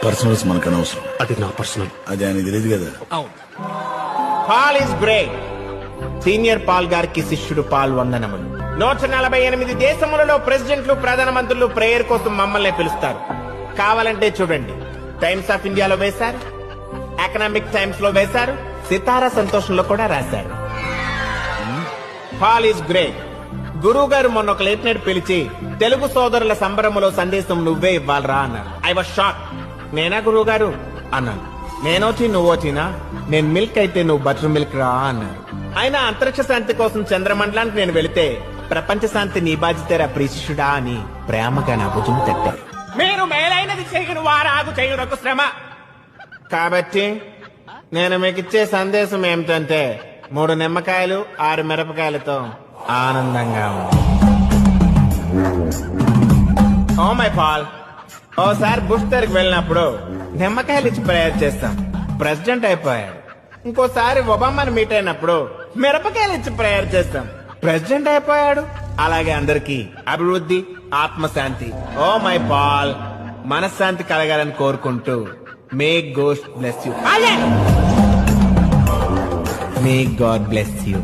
Personals మనకు అనవసరం. అది నా పర్సనల్. అది ఆయన తెలియదు కదా. Paul is great. Senior Paul గారికి శిష్యుడు పాల్ వందనములు. 148 దేశములలో ప్రెసిడెంట్లు ప్రధానమంత్రులు ప్రేయర్ కోసం మమ్మల్ని పిలుస్తారు. కావాలంటే చూడండి, టైమ్స్ ఆఫ్ ఇండియాలో వేశారు, ఎకనామిక్ టైమ్స్ లో వేశారు, సితారా సంతోషంలో కూడా రాశారు. Paul is great. గురువు గారు మొన్న ఒక లేట్ నైట్ పిలిచి తెలుగు సోదరుల సంబరములో సందేశం నువ్వే ఇవ్వాలరా అన్నారు. I was shock. నేనా గురువు గారు అన్నాను. నేనోచి నువ్వోచినా, నేను మిల్క్ అయితే నువ్వు బటర్ మిల్క్ రా అన్నారు. అయినా అంతరిక్ష శాంతి కోసం చంద్రమండలానికి నేను వెళితే ప్రపంచ శాంతి నీ బాధ్యతరా ప్రీశిష్యుడా అని ప్రేమగా నా భుజం తట్టారు. మీరు మేలైనది చేయను వారాగు చేయుటకు శ్రమ. కాబట్టి నేను మీకు ఇచ్చే సందేశం ఏమిటంటే 3 నిమ్మకాయలు 6 మిరపకాయలతో ఆనందంగా ఉంది. ఓ మై పాల్, ఓసారి బుష్ దగ్గరికి వెళ్ళినప్పుడు నిమ్మకాయలు ఇచ్చి ప్రేయర్ చేస్తాం, ప్రెసిడెంట్ అయిపోయాడు. ఇంకోసారి ఒబామాని మీట్ అయినప్పుడు మిరపకాయలు ఇచ్చి ప్రేయర్ చేస్తాం, ప్రెసిడెంట్ అయిపోయాడు. అలాగే అందరికి అభివృద్ధి, ఆత్మశాంతి, ఓ మై పాల్, మనశ్శాంతి కలగాలని కోరుకుంటూ may God bless you. May God bless you.